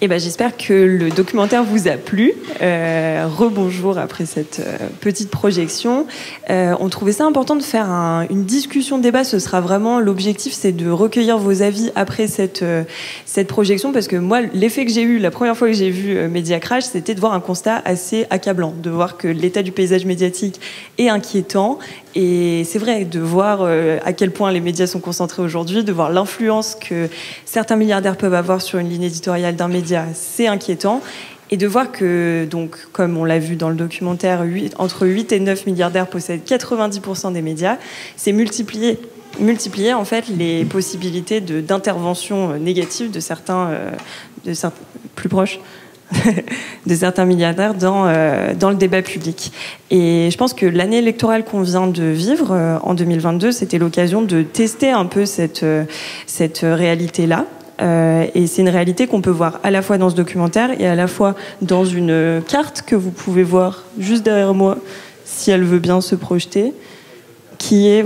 Et ben, j'espère que le documentaire vous a plu. Rebonjour après cette petite projection. On trouvait ça important de faire une discussion, débat. Ce sera vraiment l'objectif, c'est de recueillir vos avis après cette projection, parce que moi, l'effet que j'ai eu la première fois que j'ai vu Média Crash, c'était de voir un constat assez accablant, de voir que l'état du paysage médiatique est inquiétant. Et c'est vrai, de voir à quel point les médias sont concentrés aujourd'hui, de voir l'influence que certains milliardaires peuvent avoir sur une ligne éditoriale d'un média, c'est inquiétant. Et de voir que, donc, comme on l'a vu dans le documentaire, entre 8 et 9 milliardaires possèdent 90% des médias, c'est multiplier en fait les possibilités d'intervention négative de certains plus proches de certains milliardaires dans le débat public. Et je pense que l'année électorale qu'on vient de vivre en 2022, c'était l'occasion de tester un peu cette réalité-là. Et c'est une réalité qu'on peut voir à la fois dans ce documentaire et à la fois dans une carte que vous pouvez voir juste derrière moi, si elle veut bien se projeter, qui est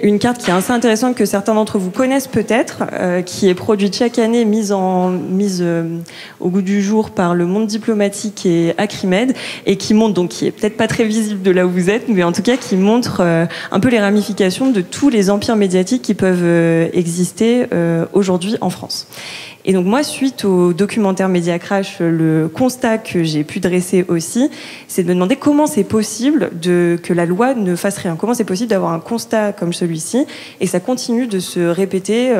une carte qui est assez intéressante, que certains d'entre vous connaissent peut-être, qui est produite chaque année, mise au goût du jour par le Monde diplomatique et Acrimed, et qui montre, donc qui est peut-être pas très visible de là où vous êtes, mais en tout cas qui montre un peu les ramifications de tous les empires médiatiques qui peuvent exister aujourd'hui en France. Et donc moi, suite au documentaire Média Crash, le constat que j'ai pu dresser aussi, c'est de me demander comment c'est possible que la loi ne fasse rien. Comment c'est possible d'avoir un constat comme celui-ci et ça continue de se répéter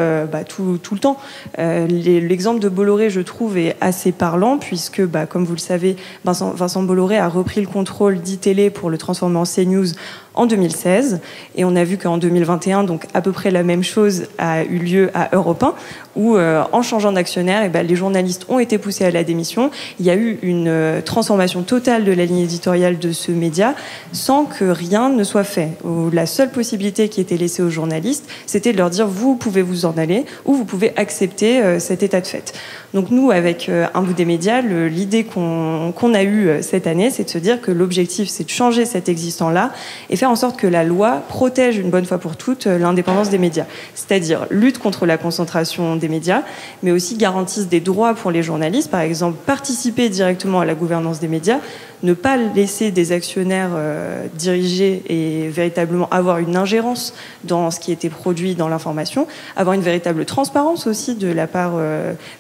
tout le temps. L'exemple de Bolloré, je trouve, est assez parlant puisque, comme vous le savez, Vincent Bolloré a repris le contrôle d'ITélé pour le transformer en CNews en 2016. Et on a vu qu'en 2021, donc à peu près la même chose a eu lieu à Europe 1, où en changeant d'actionnaire, les journalistes ont été poussés à la démission. Il y a eu une transformation totale de la ligne éditoriale de ce média sans que rien ne soit fait. La seule possibilité qui était laissée aux journalistes, c'était de leur dire vous pouvez vous en aller ou vous pouvez accepter cet état de fait. Donc nous, avec Un bout des médias, l'idée qu'on a eue cette année, c'est de se dire que l'objectif, c'est de changer cet existant-là et faire en sorte que la loi protège une bonne fois pour toutes l'indépendance des médias. C'est-à-dire lutte contre la concentration des médias, mais aussi garantisse des droits pour les journalistes, par exemple participer directement à la gouvernance des médias, ne pas laisser des actionnaires diriger et véritablement avoir une ingérence dans ce qui était produit dans l'information, avoir une véritable transparence aussi de la part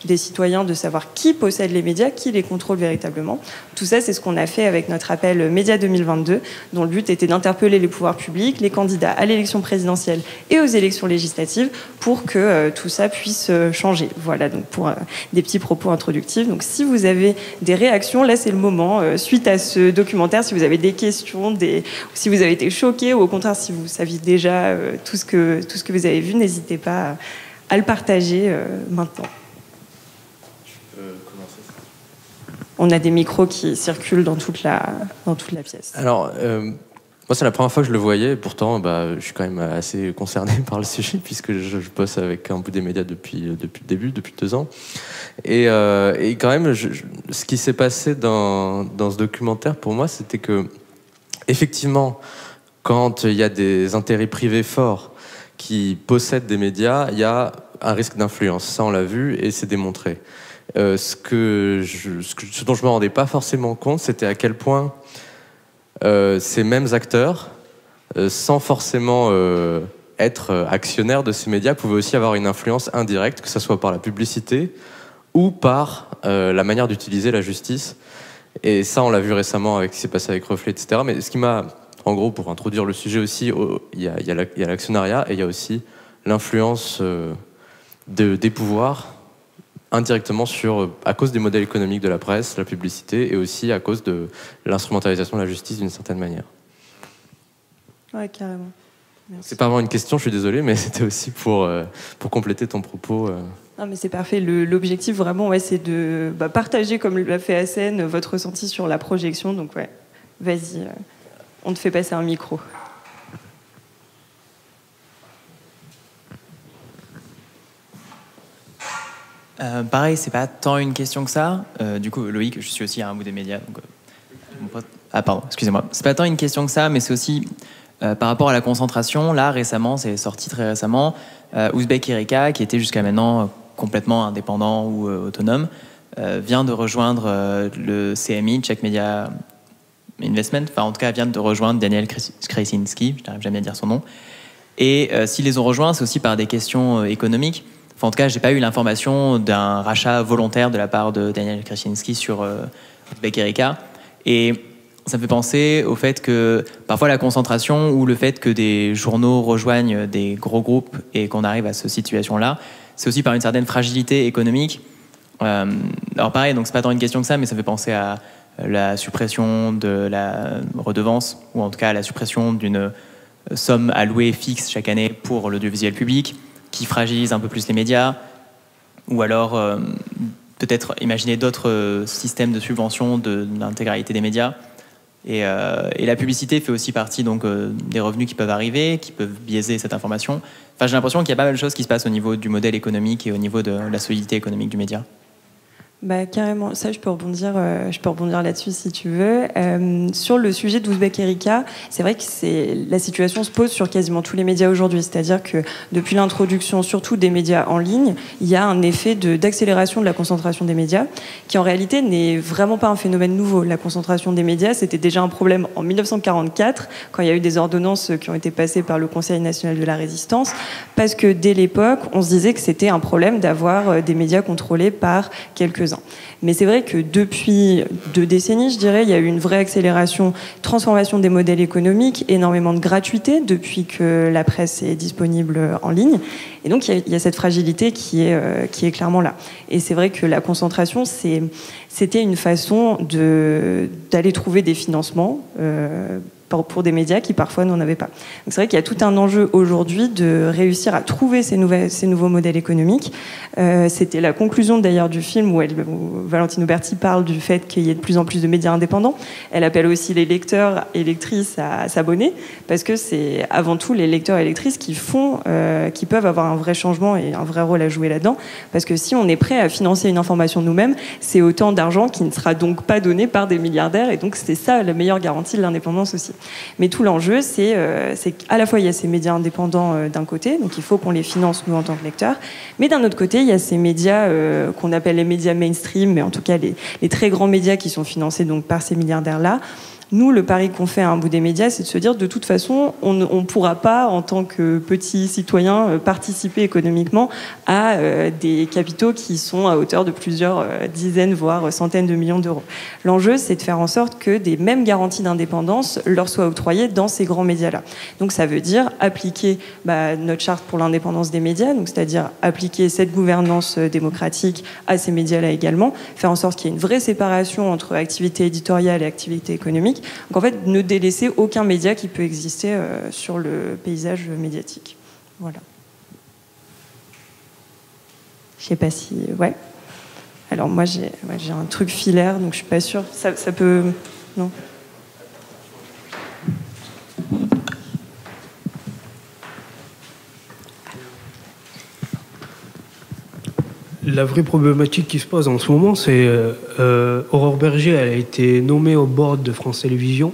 des citoyens, de savoir qui possède les médias, qui les contrôle véritablement. Tout ça, c'est ce qu'on a fait avec notre appel Média 2022, dont le but était d'interpeller les pouvoirs publics, les candidats à l'élection présidentielle et aux élections législatives pour que tout ça puisse changer. Voilà, donc pour des petits propos introductifs. Donc si vous avez des réactions, là c'est le moment, suite à ce documentaire, si vous avez des questions, si vous avez été choqués ou au contraire si vous saviez déjà tout ce que vous avez vu, n'hésitez pas à le partager maintenant. On a des micros qui circulent dans toute la pièce. Alors, moi, c'est la première fois que je le voyais. Pourtant, je suis quand même assez concerné par le sujet, puisque je bosse avec Un bout des médias depuis le début, depuis 2 ans. Et quand même, ce qui s'est passé dans ce documentaire, pour moi, c'était que, effectivement, quand il y a des intérêts privés forts qui possèdent des médias, il y a un risque d'influence. Ça, on l'a vu et c'est démontré. Ce dont je me rendais pas forcément compte, c'était à quel point ces mêmes acteurs, sans forcément être actionnaires de ces médias, pouvaient aussi avoir une influence indirecte, que ce soit par la publicité ou par la manière d'utiliser la justice. Et ça, on l'a vu récemment avec ce qui s'est passé avec Reflet, etc. Mais ce qui m'a, en gros, pour introduire le sujet aussi, il y a l'actionnariat et il y a aussi l'influence des pouvoirs indirectement à cause des modèles économiques de la presse, la publicité, et aussi à cause de l'instrumentalisation de la justice d'une certaine manière. Ouais, carrément. Merci. C'est pas vraiment une question, je suis désolé, mais c'était aussi pour compléter ton propos. Non, mais c'est parfait. L'objectif, vraiment, c'est de partager, comme l'a fait Hassen, votre ressenti sur la projection. Donc, ouais, vas-y, on te fait passer un micro. Pareil, c'est pas tant une question que ça. Du coup, Loïc, je suis aussi à Un bout des médias. Donc, mon pote... Ah, pardon, excusez-moi. C'est pas tant une question que ça, mais c'est aussi par rapport à la concentration. Là, récemment, c'est sorti très récemment, Ouzbek Erika, qui était jusqu'à maintenant complètement indépendant ou autonome, vient de rejoindre le CMI, Czech Media Investment, enfin en tout cas vient de rejoindre Daniel Krasinski, je n'arrive jamais à dire son nom. Et s'ils les ont rejoints, c'est aussi par des questions économiques. Enfin, en tout cas, j'ai pas eu l'information d'un rachat volontaire de la part de Daniel Krasinski sur Uzbek Erika. Et ça me fait penser au fait que parfois la concentration ou le fait que des journaux rejoignent des gros groupes et qu'on arrive à cette situation-là, c'est aussi par une certaine fragilité économique. Alors pareil, donc c'est pas tant une question que ça, mais ça fait penser à la suppression de la redevance, ou en tout cas à la suppression d'une somme allouée fixe chaque année pour l'audiovisuel public, qui fragilise un peu plus les médias, ou alors peut-être imaginer d'autres systèmes de subvention de l'intégralité des médias. Et la publicité fait aussi partie donc, des revenus qui peuvent arriver, qui peuvent biaiser cette information. Enfin, j'ai l'impression qu'il y a pas mal de choses qui se passent au niveau du modèle économique et au niveau de la solidité économique du média. Bah, carrément, ça je peux rebondir là-dessus si tu veux. Sur le sujet d'Uzbek Erika, c'est vrai que la situation se pose sur quasiment tous les médias aujourd'hui, c'est-à-dire que depuis l'introduction surtout des médias en ligne, il y a un effet d'accélération de la concentration des médias, qui en réalité n'est vraiment pas un phénomène nouveau. La concentration des médias, c'était déjà un problème en 1944, quand il y a eu des ordonnances qui ont été passées par le Conseil national de la résistance, parce que dès l'époque, on se disait que c'était un problème d'avoir des médias contrôlés par quelques-uns. Mais c'est vrai que depuis 2 décennies, je dirais, il y a eu une vraie accélération, transformation des modèles économiques, énormément de gratuité depuis que la presse est disponible en ligne. Et donc, il y a cette fragilité qui est clairement là. Et c'est vrai que la concentration, c'était une façon d'aller trouver des financements pour des médias qui parfois n'en avaient pas. Donc c'est vrai qu'il y a tout un enjeu aujourd'hui de réussir à trouver ces nouveaux modèles économiques. C'était la conclusion d'ailleurs du film où Valentine Auberti parle du fait qu'il y ait de plus en plus de médias indépendants. Elle appelle aussi les lecteurs et lectrices à s'abonner, parce que c'est avant tout les lecteurs et lectrices qui peuvent avoir un vrai changement et un vrai rôle à jouer là-dedans. Parce que si on est prêt à financer une information nous-mêmes, c'est autant d'argent qui ne sera donc pas donné par des milliardaires. Et donc c'est ça la meilleure garantie de l'indépendance aussi. Mais tout l'enjeu, c'est qu'à la fois il y a ces médias indépendants d'un côté, donc il faut qu'on les finance nous en tant que lecteurs, mais d'un autre côté il y a ces médias qu'on appelle les médias mainstream, mais en tout cas les très grands médias qui sont financés donc par ces milliardaires-là. Nous, le pari qu'on fait à un bout des médias, c'est de se dire de toute façon, on ne pourra pas, en tant que petits citoyens, participer économiquement à des capitaux qui sont à hauteur de plusieurs dizaines, voire centaines de millions d'euros. L'enjeu, c'est de faire en sorte que des mêmes garanties d'indépendance leur soient octroyées dans ces grands médias-là. Donc ça veut dire appliquer notre charte pour l'indépendance des médias, donc c'est-à-dire appliquer cette gouvernance démocratique à ces médias-là également, faire en sorte qu'il y ait une vraie séparation entre activité éditoriale et activité économique. Donc en fait, ne délaisser aucun média qui peut exister sur le paysage médiatique. Voilà. Je sais pas si... Ouais. Alors moi, j'ai un truc filaire, donc je suis pas sûre. Ça peut... Non. La vraie problématique qui se pose en ce moment, c'est Aurore Berger, elle a été nommée au board de France Télévisions.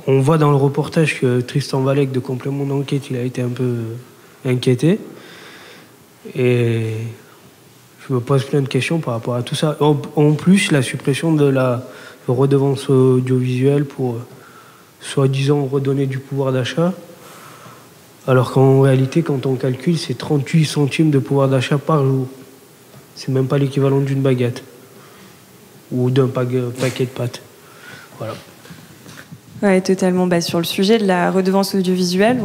On voit dans le reportage que Tristan Valek de Complément d'Enquête, il a été un peu inquiété. Et je me pose plein de questions par rapport à tout ça. En plus, la suppression de la redevance audiovisuelle pour soi-disant redonner du pouvoir d'achat. Alors qu'en réalité, quand on calcule, c'est 38 centimes de pouvoir d'achat par jour. C'est même pas l'équivalent d'une baguette ou d'un paquet de pâtes. Voilà. Ouais, totalement. Sur le sujet de la redevance audiovisuelle,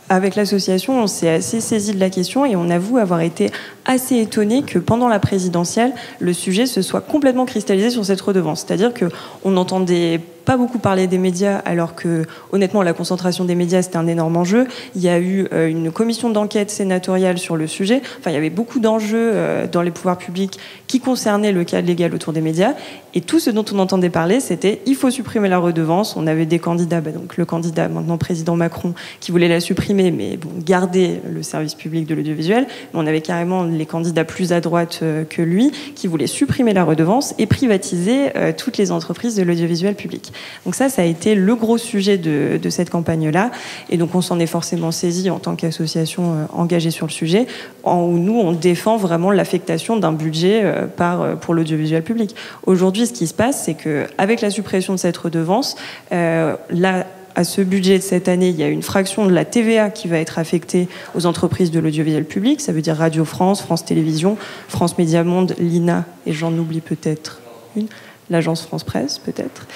avec l'association, on s'est assez saisi de la question et on avoue avoir été assez étonné que pendant la présidentielle, le sujet se soit complètement cristallisé sur cette redevance. C'est-à-dire qu'on n'entendait pas beaucoup parler des médias, alors que, honnêtement, la concentration des médias, c'était un énorme enjeu. Il y a eu une commission d'enquête sénatoriale sur le sujet. Enfin, il y avait beaucoup d'enjeux dans les pouvoirs publics qui concernaient le cadre légal autour des médias. Et tout ce dont on entendait parler, c'était il faut supprimer la redevance. On avait des candidats, donc le candidat, maintenant président Macron, qui voulait la supprimer, mais bon, garder le service public de l'audiovisuel. Mais on avait carrément les candidats plus à droite que lui, qui voulaient supprimer la redevance et privatiser toutes les entreprises de l'audiovisuel public. public. Donc ça a été le gros sujet de cette campagne-là. Et donc on s'en est forcément saisi en tant qu'association engagée sur le sujet, où nous, on défend vraiment l'affectation d'un budget pour l'audiovisuel public. Aujourd'hui, ce qui se passe, c'est qu'avec la suppression de cette redevance, à ce budget de cette année, il y a une fraction de la TVA qui va être affectée aux entreprises de l'audiovisuel public. Ça veut dire Radio France, France Télévisions, France Média Monde, l'INA, et j'en oublie peut-être une, l'agence France Presse peut-être.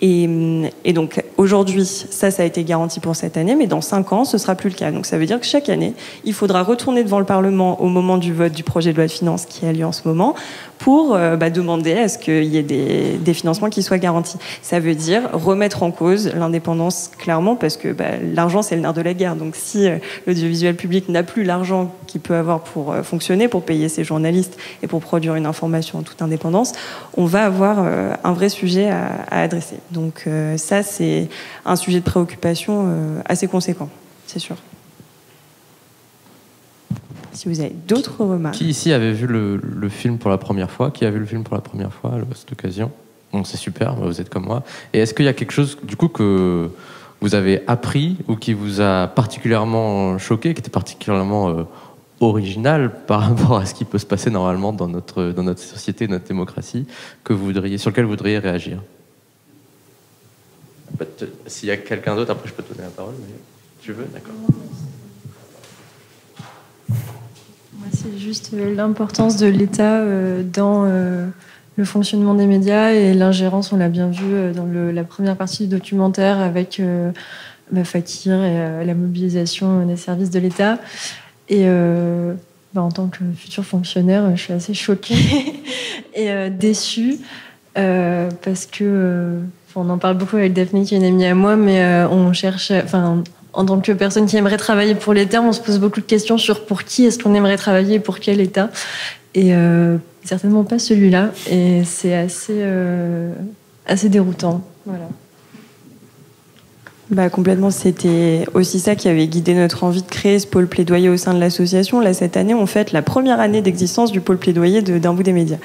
Et donc aujourd'hui, ça a été garanti pour cette année, mais dans 5 ans, ce sera plus le cas. Donc ça veut dire que chaque année, il faudra retourner devant le Parlement au moment du vote du projet de loi de finances qui a lieu en ce moment pour demander à ce qu'il y ait des financements qui soient garantis. Ça veut dire remettre en cause l'indépendance, clairement, parce que l'argent, c'est le nerf de la guerre. Donc si l'audiovisuel public n'a plus l'argent qu'il peut avoir pour fonctionner, pour payer ses journalistes et pour produire une information en toute indépendance, on va avoir un vrai sujet à adresser. Donc ça, c'est un sujet de préoccupation assez conséquent, c'est sûr. Si vous avez d'autres remarques. Qui ici avait vu le film pour la première fois? Qui a vu le film pour la première fois à cette occasion? Bon, c'est super, vous êtes comme moi. Et est-ce qu'il y a quelque chose, du coup, que vous avez appris ou qui vous a particulièrement choqué, qui était particulièrement original par rapport à ce qui peut se passer normalement dans notre société, notre démocratie, sur lequel vous voudriez réagir? S'il y a quelqu'un d'autre, après je peux te donner la parole. Mais tu veux, d'accord. Moi, c'est juste l'importance de l'État dans le fonctionnement des médias et l'ingérence, on l'a bien vu dans la première partie du documentaire avec Fakir et la mobilisation des services de l'État. Et en tant que futur fonctionnaire, je suis assez choquée et déçue parce que on en parle beaucoup avec Daphné, qui est une amie à moi, mais on cherche, en tant que personne qui aimerait travailler pour l'État, on se pose beaucoup de questions sur pour qui est-ce qu'on aimerait travailler et pour quel État. Et certainement pas celui-là. Et c'est assez déroutant. Voilà. Complètement, c'était aussi ça qui avait guidé notre envie de créer ce pôle plaidoyer au sein de l'association. Là, cette année, on fête la première année d'existence du pôle plaidoyer d'un bout des médias.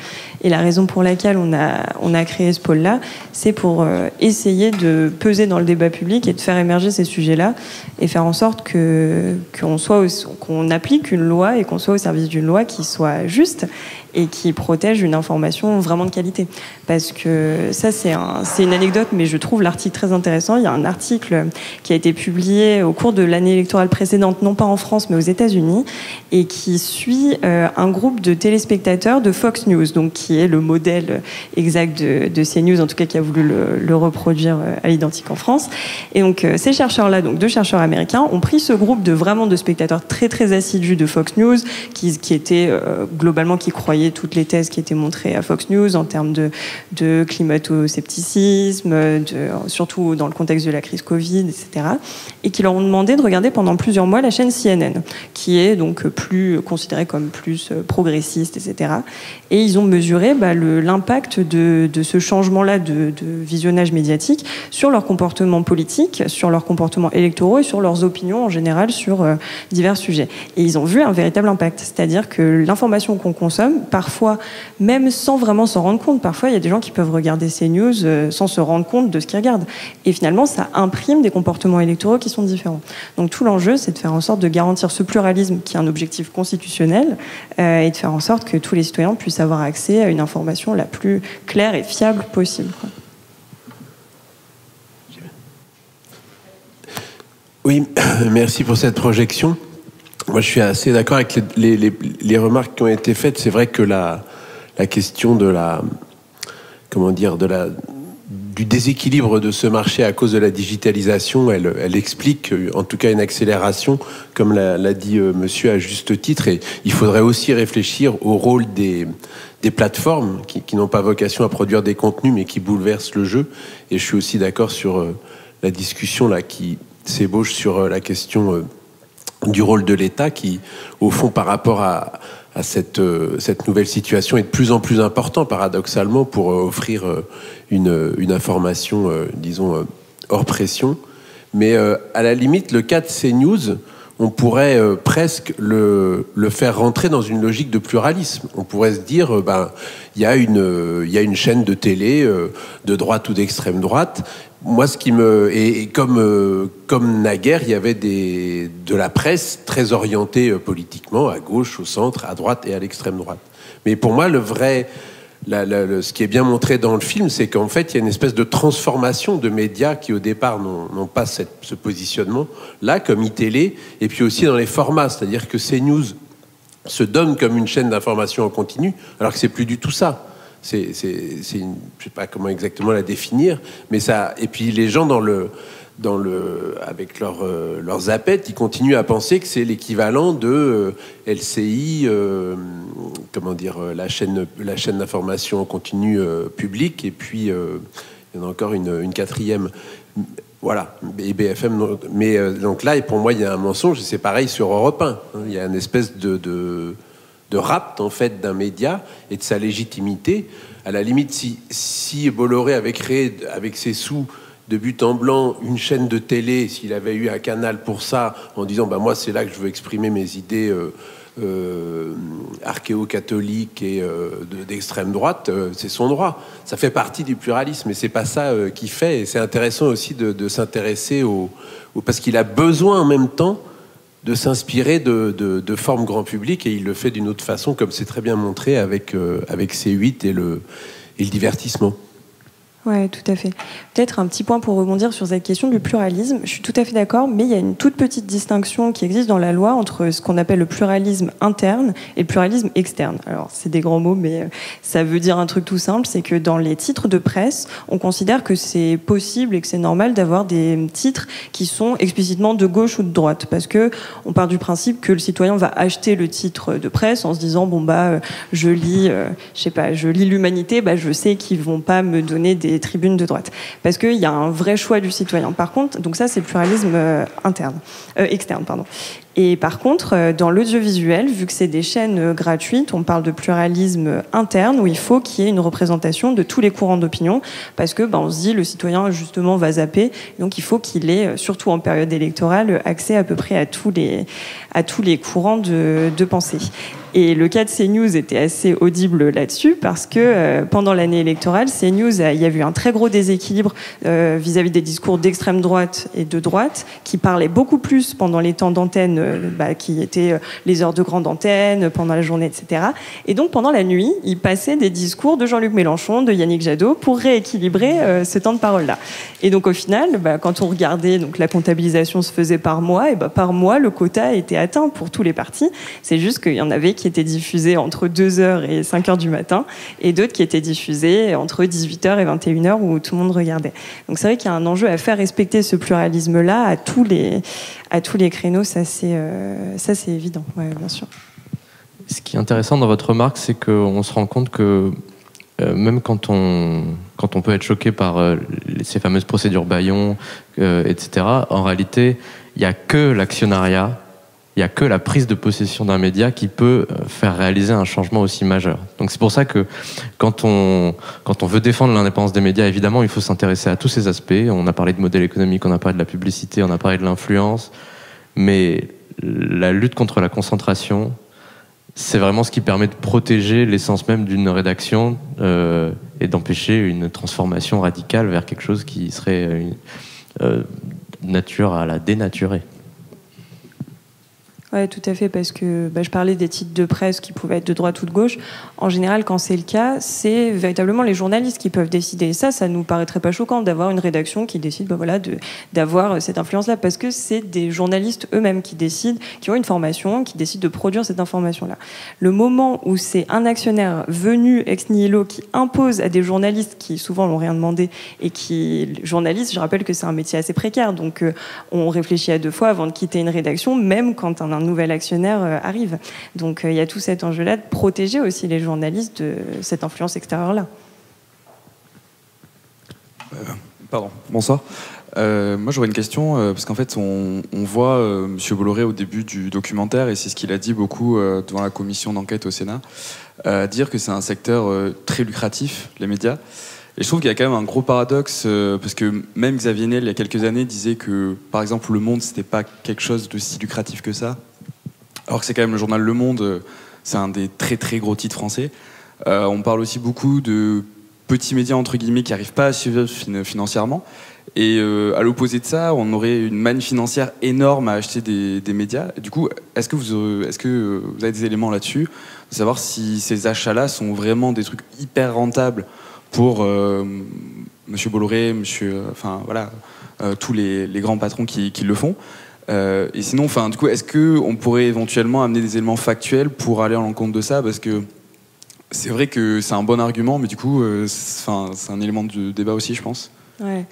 Et la raison pour laquelle on a créé ce pôle-là, c'est pour essayer de peser dans le débat public et de faire émerger ces sujets-là et faire en sorte qu'on applique une loi et qu'on soit au service d'une loi qui soit juste et qui protège une information vraiment de qualité. Parce que ça, c'est une anecdote, mais je trouve l'article très intéressant. Il y a un article qui a été publié au cours de l'année électorale précédente, non pas en France, mais aux États-Unis, et qui suit un groupe de téléspectateurs de Fox News, donc qui est le modèle exact de CNews, en tout cas qui a voulu le reproduire à l'identique en France. Et donc ces chercheurs-là, donc 2 chercheurs américains, ont pris ce groupe de spectateurs très très assidus de Fox News, qui étaient globalement, qui croyaient toutes les thèses qui étaient montrées à Fox News en termes de climato-scepticisme, surtout dans le contexte de la crise Covid, etc. Et qui leur ont demandé de regarder pendant plusieurs mois la chaîne CNN, qui est donc considérée comme plus progressiste, etc. Et ils ont mesuré l'impact de ce changement-là de visionnage médiatique sur leur comportement politique, sur leurs comportements électoraux et sur leurs opinions en général sur divers sujets. Et ils ont vu un véritable impact, c'est-à-dire que l'information qu'on consomme, parfois, même sans vraiment s'en rendre compte, parfois il y a des gens qui peuvent regarder ces news sans se rendre compte de ce qu'ils regardent. Et finalement, ça imprime des comportements électoraux qui sont différents. Donc tout l'enjeu, c'est de faire en sorte de garantir ce pluralisme qui est un objectif constitutionnel et de faire en sorte que tous les citoyens puissent avoir accès à une information la plus claire et fiable possible. Oui, merci pour cette projection. Moi, je suis assez d'accord avec les remarques qui ont été faites. C'est vrai que la question du déséquilibre de ce marché à cause de la digitalisation, elle explique en tout cas une accélération, comme l'a dit monsieur à juste titre. Et il faudrait aussi réfléchir au rôle des plateformes qui n'ont pas vocation à produire des contenus, mais qui bouleversent le jeu. Et je suis aussi d'accord sur la discussion là qui s'ébauche sur la question du rôle de l'État qui, au fond, par rapport à cette nouvelle situation, est de plus en plus important, paradoxalement, pour offrir une information, disons, hors pression. Mais à la limite, le cas de CNews, on pourrait presque le faire rentrer dans une logique de pluralisme. On pourrait se dire, il y a une chaîne de télé de droite ou d'extrême droite. Moi, ce qui me et comme naguère, il y avait de la presse très orientée politiquement, à gauche, au centre, à droite et à l'extrême droite. Mais pour moi, ce qui est bien montré dans le film, c'est qu'en fait, il y a une espèce de transformation de médias qui, au départ, n'ont pas ce positionnement-là, comme iTélé, et puis aussi dans les formats. C'est-à-dire que CNews se donne comme une chaîne d'information en continu, alors que c'est plus du tout ça. Je sais pas comment exactement la définir, mais ça. Et puis les gens avec leurs zapettes, ils continuent à penser que c'est l'équivalent de LCI, la chaîne d'information en continu publique, et puis il y en a encore une quatrième. Voilà, et BFM. Mais donc là, et pour moi, il y a un mensonge, et c'est pareil sur Europe 1. Il y a une espèce de rapt, en fait, d'un média et de sa légitimité. À la limite, si Bolloré avait créé, avec ses sous, de but en blanc, une chaîne de télé, s'il avait eu un canal pour ça, en disant moi c'est là que je veux exprimer mes idées archéo-catholiques et d'extrême droite, c'est son droit. Ça fait partie du pluralisme, et c'est pas ça qu'il fait. Et c'est intéressant aussi de s'intéresser parce qu'il a besoin en même temps de s'inspirer de formes grand public, et il le fait d'une autre façon, comme c'est très bien montré avec C8 et le divertissement. Oui, tout à fait. Peut-être un petit point pour rebondir sur cette question du pluralisme. Je suis tout à fait d'accord, mais il y a une toute petite distinction qui existe dans la loi entre ce qu'on appelle le pluralisme interne et le pluralisme externe. Alors, c'est des grands mots, mais ça veut dire un truc tout simple, c'est que dans les titres de presse, on considère que c'est possible et que c'est normal d'avoir des titres qui sont explicitement de gauche ou de droite, parce que on part du principe que le citoyen va acheter le titre de presse en se disant je lis l'Humanité, je sais qu'ils vont pas me donner des tribunes de droite, parce qu'il y a un vrai choix du citoyen. Par contre, donc ça c'est le pluralisme externe, pardon. Et par contre, dans l'audiovisuel, vu que c'est des chaînes gratuites, on parle de pluralisme interne, où il faut qu'il y ait une représentation de tous les courants d'opinion, parce que on se dit le citoyen justement va zapper, donc il faut qu'il ait, surtout en période électorale, accès à peu près à tous les courants de pensée. Et le cas de CNews était assez audible là-dessus, parce que pendant l'année électorale, CNews, il y a eu un très gros déséquilibre vis-à-vis des discours d'extrême droite et de droite, qui parlaient beaucoup plus pendant les temps d'antenne, qui étaient les heures de grande antenne, pendant la journée, etc. Et donc pendant la nuit, ils passaient des discours de Jean-Luc Mélenchon, de Yannick Jadot, pour rééquilibrer ce temps de parole-là. Et donc au final, quand on regardait, donc la comptabilisation se faisait par mois, et par mois, le quota était atteint pour tous les partis. C'est juste qu'il y en avait qui étaient diffusés entre 2h et 5h du matin, et d'autres qui étaient diffusés entre 18h et 21h, où tout le monde regardait. Donc c'est vrai qu'il y a un enjeu à faire respecter ce pluralisme-là à tous les créneaux, ça c'est évident, ouais, bien sûr. Ce qui est intéressant dans votre remarque, c'est qu'on se rend compte que même quand on peut être choqué par ces fameuses procédures Bayon, etc., en réalité, il n'y a que l'actionnariat, il n'y a que la prise de possession d'un média qui peut faire réaliser un changement aussi majeur. Donc c'est pour ça que quand on veut défendre l'indépendance des médias, évidemment, il faut s'intéresser à tous ces aspects. On a parlé de modèle économique, on a parlé de la publicité, on a parlé de l'influence, mais la lutte contre la concentration, c'est vraiment ce qui permet de protéger l'essence même d'une rédaction et d'empêcher une transformation radicale vers quelque chose qui serait nature à la dénaturer. Oui, tout à fait, parce que je parlais des titres de presse qui pouvaient être de droite ou de gauche. En général, quand c'est le cas, c'est véritablement les journalistes qui peuvent décider. Et ça nous paraîtrait pas choquant d'avoir une rédaction qui décide d'avoir cette influence-là, parce que c'est des journalistes eux-mêmes qui décident, qui ont une formation, qui décident de produire cette information-là. Le moment où c'est un actionnaire venu ex nihilo qui impose à des journalistes qui souvent n'ont rien demandé, et journalistes, je rappelle que c'est un métier assez précaire, donc on réfléchit à deux fois avant de quitter une rédaction, même quand un nouvel actionnaire arrive. Donc il y a tout cet enjeu-là de protéger aussi les journalistes de cette influence extérieure-là. Pardon, bonsoir. Moi j'aurais une question, parce qu'en fait on voit M. Bolloré au début du documentaire, et c'est ce qu'il a dit beaucoup devant la commission d'enquête au Sénat, dire que c'est un secteur très lucratif, les médias. Et je trouve qu'il y a quand même un gros paradoxe, parce que même Xavier Niel, il y a quelques années, disait que, par exemple, Le Monde, c'était pas quelque chose de si lucratif que ça. Alors que c'est quand même le journal Le Monde, c'est un des très très gros titres français. On parle aussi beaucoup de petits médias, entre guillemets, qui n'arrivent pas à suivre financièrement. Et à l'opposé de ça, on aurait une manne financière énorme à acheter des médias. Et du coup, est-ce que vous avez des éléments là-dessus, de savoir si ces achats-là sont vraiment des trucs hyper rentables pour Monsieur Bolloré, tous les grands patrons qui le font. Et sinon, du coup, est-ce qu'on pourrait éventuellement amener des éléments factuels pour aller à l'encontre de ça? Parce que c'est vrai que c'est un bon argument, mais du coup, c'est un élément de débat aussi, je pense. Ouais.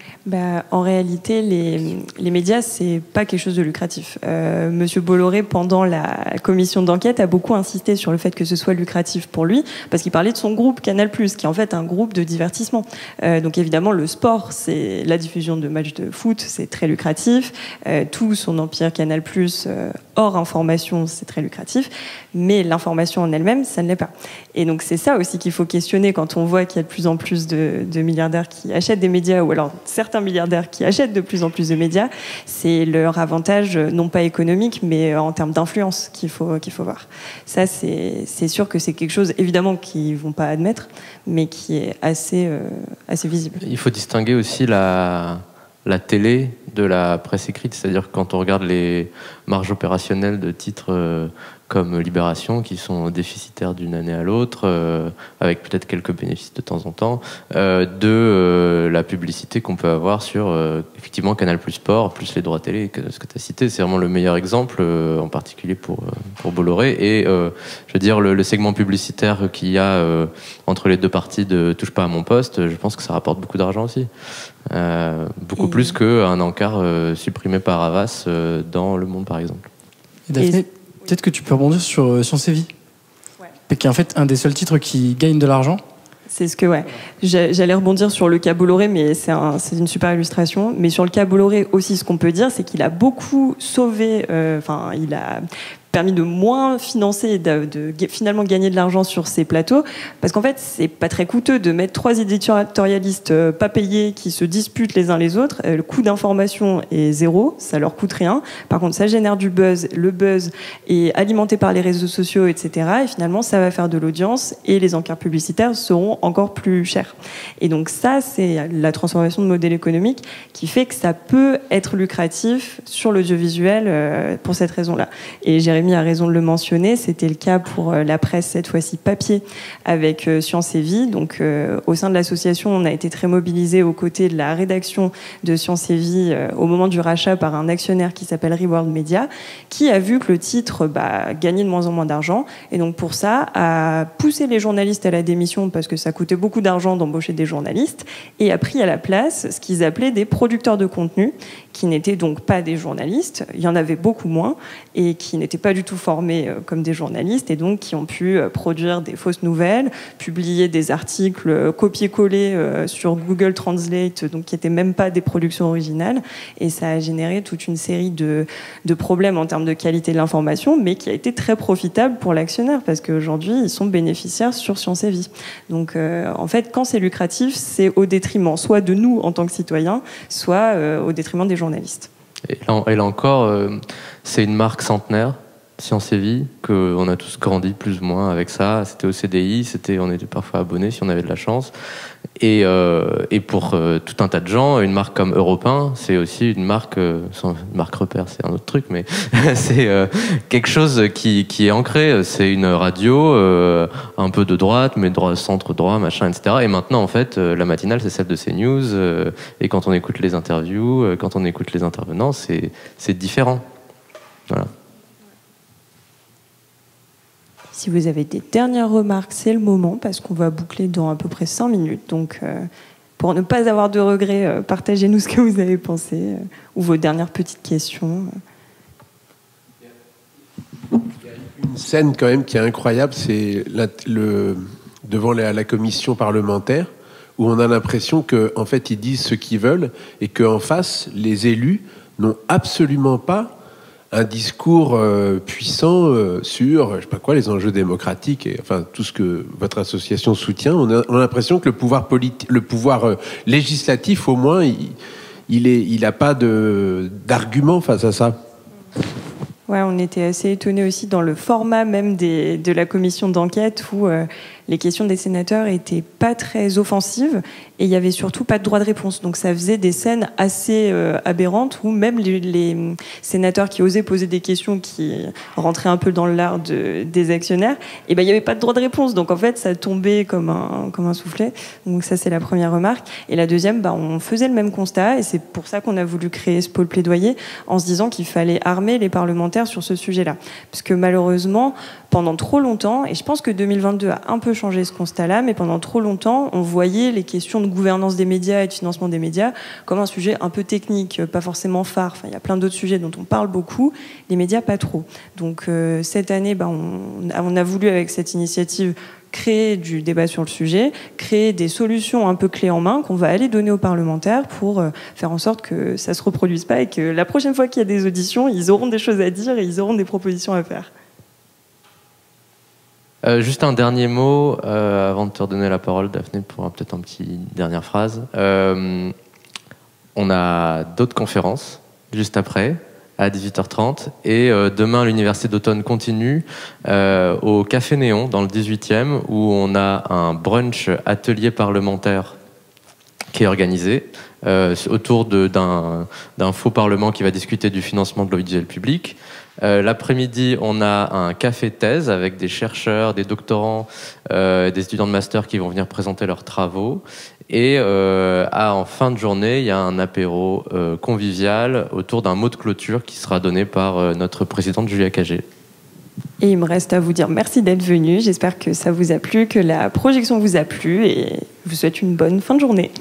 En réalité, les médias, c'est pas quelque chose de lucratif. Monsieur Bolloré, pendant la commission d'enquête, a beaucoup insisté sur le fait que ce soit lucratif pour lui, parce qu'il parlait de son groupe Canal+, qui est en fait un groupe de divertissement. Donc évidemment, le sport, c'est la diffusion de matchs de foot, c'est très lucratif. Tout son empire Canal+, hors information, c'est très lucratif. Mais l'information en elle-même, ça ne l'est pas. Et donc c'est ça aussi qu'il faut questionner quand on voit qu'il y a de plus en plus de milliardaires qui achètent des médias, ou alors certains milliardaires qui achètent de plus en plus de médias. C'est leur avantage, non pas économique, mais en termes d'influence qu'il faut voir. Ça, c'est sûr que c'est quelque chose, évidemment, qu'ils ne vont pas admettre, mais qui est assez visible. Il faut distinguer aussi la télé de la presse écrite, c'est-à-dire que quand on regarde les marges opérationnelles de titres comme Libération, qui sont déficitaires d'une année à l'autre, avec peut-être quelques bénéfices de temps en temps, de la publicité qu'on peut avoir sur, effectivement, Canal+ Sport, plus les droits télé, ce que tu as cité. C'est vraiment le meilleur exemple, en particulier pour Bolloré. Et, je veux dire, le segment publicitaire qu'il y a entre les deux parties de Touche pas à mon poste, je pense que ça rapporte beaucoup d'argent aussi. Beaucoup plus qu'un encart supprimé par Havas dans Le Monde, par exemple. Et Daphné, peut-être que tu peux rebondir sur Science et Vie, qui est en fait un des seuls titres qui gagne de l'argent. C'est ce que, j'allais rebondir sur le cas Bolloré, mais c'est une super illustration. Mais sur le cas Bolloré aussi, ce qu'on peut dire, c'est qu'il a beaucoup sauvé, il a permis de moins financer et de finalement gagner de l'argent sur ces plateaux, parce qu'en fait c'est pas très coûteux de mettre 3 éditorialistes pas payés qui se disputent les uns les autres. Le coût d'information est zéro, ça leur coûte rien. Par contre ça génère du buzz, le buzz est alimenté par les réseaux sociaux, etc. Et finalement ça va faire de l'audience et les encarts publicitaires seront encore plus chers. Et donc ça c'est la transformation de modèle économique qui fait que ça peut être lucratif sur l'audiovisuel pour cette raison-là. Et Jérémy a raison de le mentionner, c'était le cas pour la presse, cette fois-ci papier, avec Science et Vie. Donc, au sein de l'association, on a été très mobilisés aux côtés de la rédaction de Science et Vie au moment du rachat par un actionnaire qui s'appelle Reworld Media, qui a vu que le titre gagnait de moins en moins d'argent. Et donc, pour ça, a poussé les journalistes à la démission parce que ça coûtait beaucoup d'argent d'embaucher des journalistes et a pris à la place ce qu'ils appelaient des producteurs de contenu, qui n'étaient donc pas des journalistes. Il y en avait beaucoup moins et qui n'étaient pas du tout formés comme des journalistes et donc qui ont pu produire des fausses nouvelles, publier des articles copier-coller sur Google Translate, donc qui n'étaient même pas des productions originales. Et ça a généré toute une série de problèmes en termes de qualité de l'information, mais qui a été très profitable pour l'actionnaire parce qu'aujourd'hui, ils sont bénéficiaires sur Science et Vie. Donc, en fait, quand c'est lucratif, c'est au détriment soit de nous en tant que citoyens, soit au détriment des journalistes. Et là encore, c'est une marque centenaire, Science et Vie, qu'on a tous grandi plus ou moins avec ça. C'était au CDI, on était parfois abonnés si on avait de la chance. Et pour tout un tas de gens, une marque comme Europe 1, c'est aussi une marque, une marque repère, c'est un autre truc, mais c'est quelque chose qui est ancré. C'est une radio un peu de droite, mais centre droit, machin, etc. Et maintenant, en fait, la matinale, c'est celle de CNews. Et quand on écoute les interviews, quand on écoute les intervenants, c'est différent. Voilà. Si vous avez des dernières remarques, c'est le moment, parce qu'on va boucler dans à peu près 5 minutes. Donc, pour ne pas avoir de regrets, partagez-nous ce que vous avez pensé, ou vos dernières petites questions. Une scène quand même qui est incroyable, c'est devant la commission parlementaire, où on a l'impression qu'en fait, ils disent ce qu'ils veulent, et qu'en face, les élus n'ont absolument pas un discours puissant sur, je sais pas quoi, les enjeux démocratiques et enfin tout ce que votre association soutient. On a l'impression que le pouvoir législatif, au moins, il n'a pas d'argument face à ça. Ouais, on était assez étonnés aussi dans le format même de la commission d'enquête où les questions des sénateurs étaient pas très offensives et il y avait surtout pas de droit de réponse. Donc ça faisait des scènes assez aberrantes où même les sénateurs qui osaient poser des questions qui rentraient un peu dans l'art des actionnaires, et ben il y avait pas de droit de réponse. Donc en fait ça tombait comme un soufflet. Donc ça c'est la première remarque. Et la deuxième, on faisait le même constat et c'est pour ça qu'on a voulu créer ce pôle plaidoyer en se disant qu'il fallait armer les parlementaires sur ce sujet-là. Parce que malheureusement, pendant trop longtemps, et je pense que 2022 a un peu changé ce constat-là, mais pendant trop longtemps, on voyait les questions de gouvernance des médias et de financement des médias comme un sujet un peu technique, pas forcément phare. Enfin, il y a plein d'autres sujets dont on parle beaucoup, les médias pas trop. Donc cette année, on a voulu avec cette initiative créer du débat sur le sujet, créer des solutions un peu clés en main qu'on va aller donner aux parlementaires pour faire en sorte que ça se reproduise pas et que la prochaine fois qu'il y a des auditions, ils auront des choses à dire et ils auront des propositions à faire. Juste un dernier mot avant de te redonner la parole, Daphné, pour peut-être une petite dernière phrase. On a d'autres conférences juste après, à 18h30. Et demain, l'Université d'automne continue au Café Néon, dans le 18e, où on a un brunch atelier parlementaire qui est organisé autour d'un faux parlement qui va discuter du financement de l'audiovisuel public. L'après-midi, on a un café thèse avec des chercheurs, des doctorants, des étudiants de master qui vont venir présenter leurs travaux. Et en fin de journée, il y a un apéro convivial autour d'un mot de clôture qui sera donné par notre présidente Julia Cagé. Et il me reste à vous dire merci d'être venu. J'espère que ça vous a plu, que la projection vous a plu et je vous souhaite une bonne fin de journée.